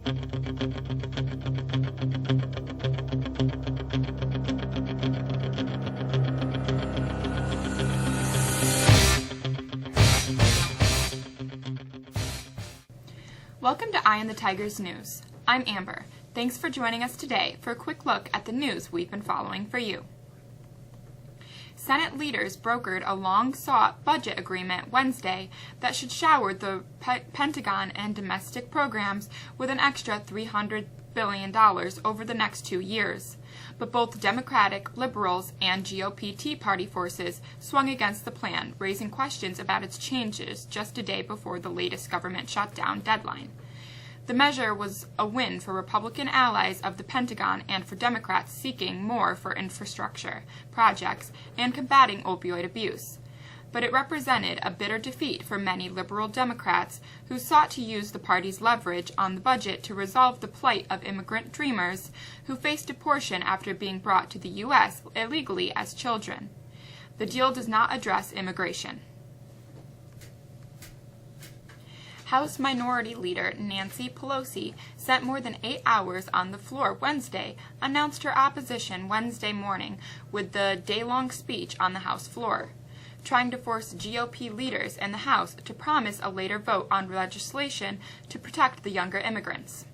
Welcome to Eye on the Tigers News. I'm Amber. Thanks for joining us today for a quick look at the news we've been following for you. Senate leaders brokered a long-sought budget agreement Wednesday that should shower the Pentagon and domestic programs with an extra $300 billion over the next 2 years. But both Democratic, Liberals, and GOP Tea Party forces swung against the plan, raising questions about its changes just a day before the latest government shutdown deadline. The measure was a win for Republican allies of the Pentagon and for Democrats seeking more for infrastructure projects and combating opioid abuse. But it represented a bitter defeat for many liberal Democrats who sought to use the party's leverage on the budget to resolve the plight of immigrant dreamers who faced deportation after being brought to the U.S. illegally as children. The deal does not address immigration. House Minority Leader Nancy Pelosi spent more than 8 hours on the floor Wednesday, announced her opposition Wednesday morning with the day-long speech on the House floor, trying to force GOP leaders in the House to promise a later vote on legislation to protect the younger immigrants.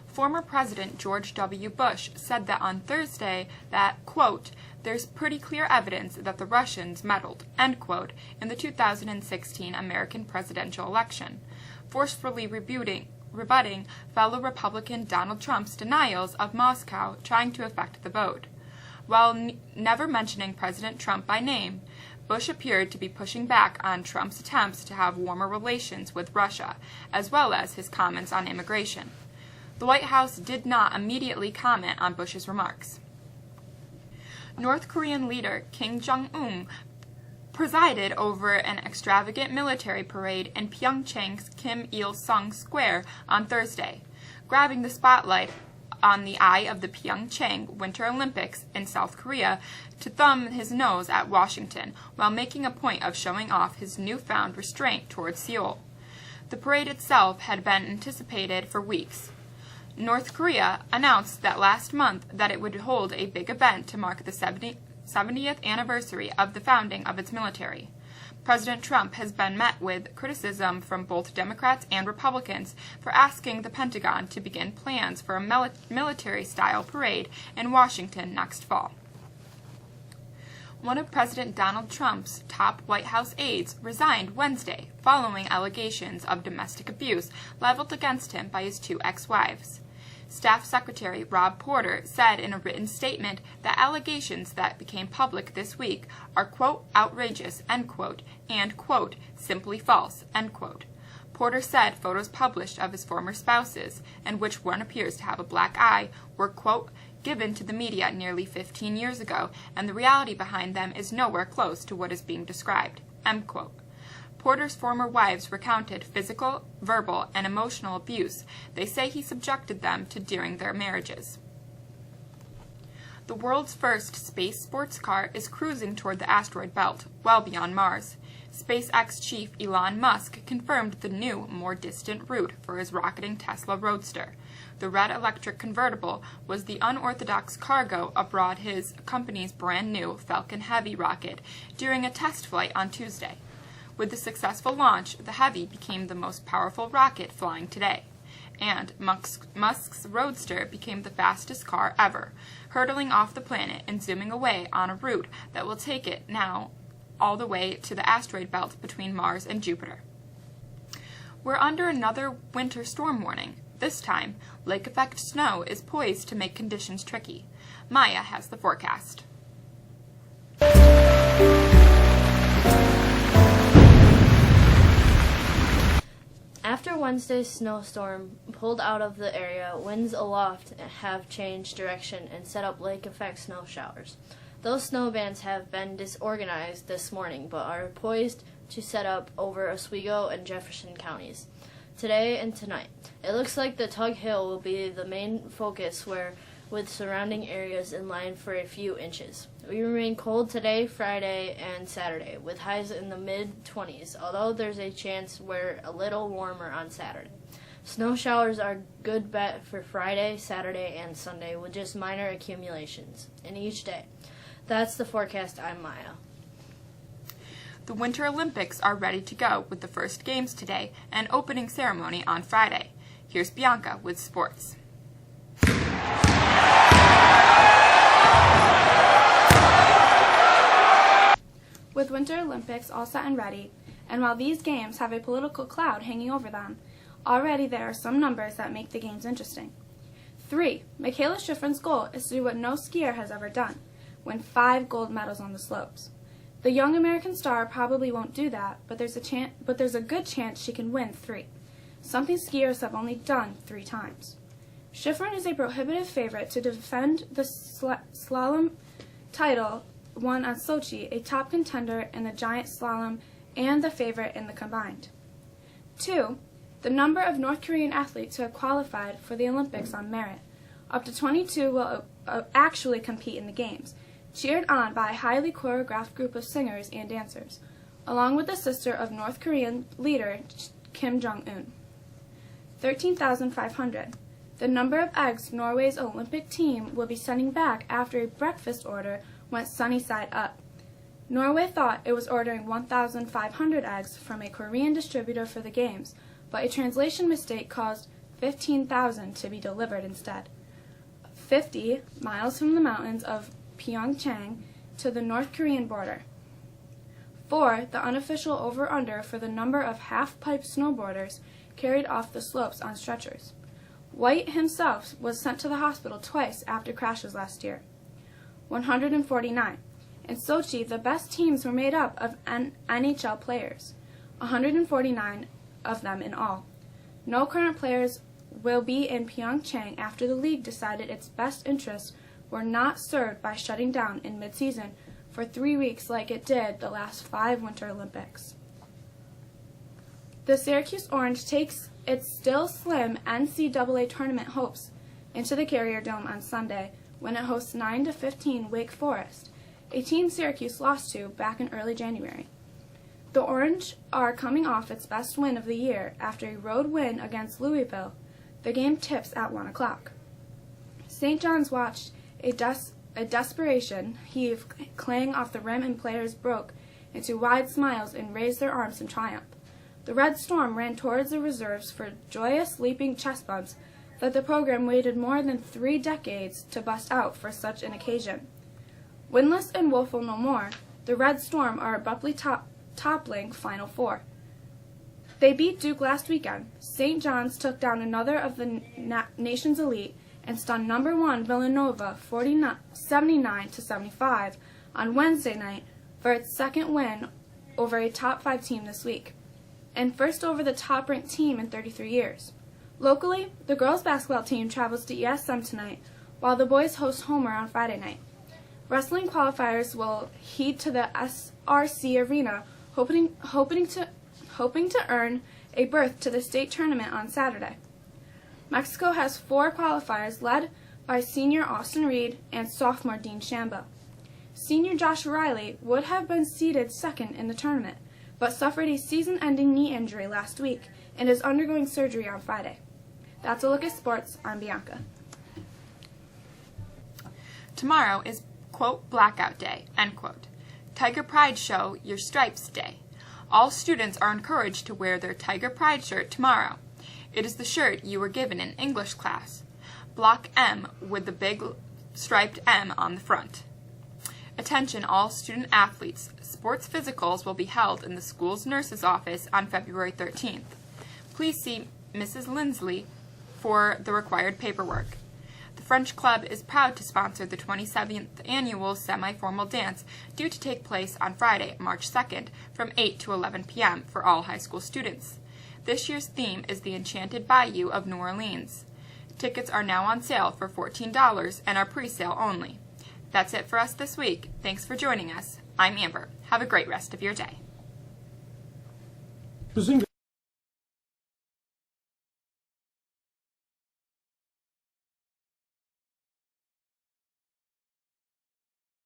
Former President George W. Bush said that on Thursday that, quote, "there's pretty clear evidence that the Russians meddled," end quote, in the 2016 American presidential election, forcefully rebutting fellow Republican Donald Trump's denials of Moscow trying to affect the vote. While never mentioning President Trump by name, Bush appeared to be pushing back on Trump's attempts to have warmer relations with Russia, as well as his comments on immigration. The White House did not immediately comment on Bush's remarks. North Korean leader Kim Jong-un presided over an extravagant military parade in Pyeongchang's Kim Il-sung Square on Thursday, grabbing the spotlight on the eye of the Pyeongchang Winter Olympics in South Korea to thumb his nose at Washington while making a point of showing off his newfound restraint towards Seoul. The parade itself had been anticipated for weeks. North Korea announced that last month that it would hold a big event to mark the 70th anniversary of the founding of its military. President Trump has been met with criticism from both Democrats and Republicans for asking the Pentagon to begin plans for a military-style parade in Washington next fall. One of President Donald Trump's top White House aides resigned Wednesday following allegations of domestic abuse leveled against him by his 2 ex-wives. Staff Secretary Rob Porter said in a written statement that allegations that became public this week are, quote, outrageous, end quote, and, quote, simply false, end quote. Porter said photos published of his former spouses, in which one appears to have a black eye, were, quote, given to the media nearly 15 years ago, and the reality behind them is nowhere close to what is being described, end quote. Porter's former wives recounted physical, verbal, and emotional abuse they say he subjected them to during their marriages. The world's first space sports car is cruising toward the asteroid belt, well beyond Mars. SpaceX chief Elon Musk confirmed the new, more distant route for his rocketing Tesla Roadster. The red electric convertible was the unorthodox cargo aboard his company's brand new Falcon Heavy rocket during a test flight on Tuesday. With the successful launch, the Heavy became the most powerful rocket flying today, and Musk's Roadster became the fastest car ever, hurtling off the planet and zooming away on a route that will take it now all the way to the asteroid belt between Mars and Jupiter. We're under another winter storm warning. This time, lake effect snow is poised to make conditions tricky. Maya has the forecast. After Wednesday's snowstorm pulled out of the area, winds aloft have changed direction and set up lake-effect snow showers. Those snow bands have been disorganized this morning, but are poised to set up over Oswego and Jefferson counties today and tonight. It looks like the Tug Hill will be the main focus, where with surrounding areas in line for a few inches. We remain cold today, Friday, and Saturday, with highs in the mid-20s, although there's a chance we're a little warmer on Saturday. Snow showers are good bet for Friday, Saturday, and Sunday, with just minor accumulations in each day. That's the forecast. I'm Maya. The Winter Olympics are ready to go with the first games today and opening ceremony on Friday. Here's Bianca with sports. With Winter Olympics all set and ready, and while these games have a political cloud hanging over them, already there are some numbers that make the games interesting. 3. Michaela Schifrin's goal is to do what no skier has ever done, win 5 gold medals on the slopes. The young American star probably won't do that, but there's a good chance she can win 3, something skiers have only done 3 times. Schifrin is a prohibitive favorite to defend the slalom title won on Sochi, a top contender in the giant slalom and the favorite in the combined. 2. The number of North Korean athletes who have qualified for the Olympics on merit. Up to 22 will actually compete in the Games, cheered on by a highly choreographed group of singers and dancers, along with the sister of North Korean leader Kim Jong-un. 13,500. The number of eggs Norway's Olympic team will be sending back after a breakfast order went sunny side up. Norway thought it was ordering 1,500 eggs from a Korean distributor for the Games, but a translation mistake caused 15,000 to be delivered instead. 50 miles from the mountains of Pyeongchang to the North Korean border. 4. The unofficial over-under for the number of half-pipe snowboarders carried off the slopes on stretchers. White himself was sent to the hospital twice after crashes last year. 149. In Sochi, the best teams were made up of NHL players, 149 of them in all. No current players will be in Pyeongchang after the league decided its best interests were not served by shutting down in mid-season for 3 weeks like it did the last 5 Winter Olympics. The Syracuse Orange takes its still slim NCAA tournament hopes into the Carrier Dome on Sunday when it hosts 9-15 Wake Forest, a team Syracuse lost to back in early January. The Orange are coming off its best win of the year after a road win against Louisville. The game tips at 1 o'clock. St. John's watched a desperation heave clang off the rim and players broke into wide smiles and raised their arms in triumph. The Red Storm ran towards the reserves for joyous leaping chest bumps that the program waited more than 3 decades to bust out for such an occasion. Winless and woeful no more, the Red Storm are abruptly toppling Final Four. They beat Duke last weekend. St. John's took down another of the nation's elite and stunned number 1 Villanova 79-75 on Wednesday night for its second win over a top 5 team this week, and first over the top-ranked team in 33 years. Locally, the girls' basketball team travels to ESM tonight, while the boys host Homer on Friday night. Wrestling qualifiers will head to the SRC Arena, hoping to earn a berth to the state tournament on Saturday. Mexico has 4 qualifiers led by senior Austin Reed and sophomore Dean Shambo. Senior Josh Riley would have been seeded second in the tournament, but suffered a season-ending knee injury last week and is undergoing surgery on Friday. That's a look at sports. I'm Bianca. Tomorrow is, quote, Blackout Day, end quote. Tiger Pride Show Your Stripes Day. All students are encouraged to wear their Tiger Pride shirt tomorrow. It is the shirt you were given in English class. Block M with the big striped M on the front. Attention all student athletes. Sports physicals will be held in the school's nurse's office on February 13th. Please see Mrs. Lindsley for the required paperwork. The French Club is proud to sponsor the 27th annual semi-formal dance due to take place on Friday, March 2nd from 8 to 11 p.m. for all high school students. This year's theme is the Enchanted Bayou of New Orleans. Tickets are now on sale for $14 and are pre-sale only. That's it for us this week. Thanks for joining us. I'm Amber. Have a great rest of your day.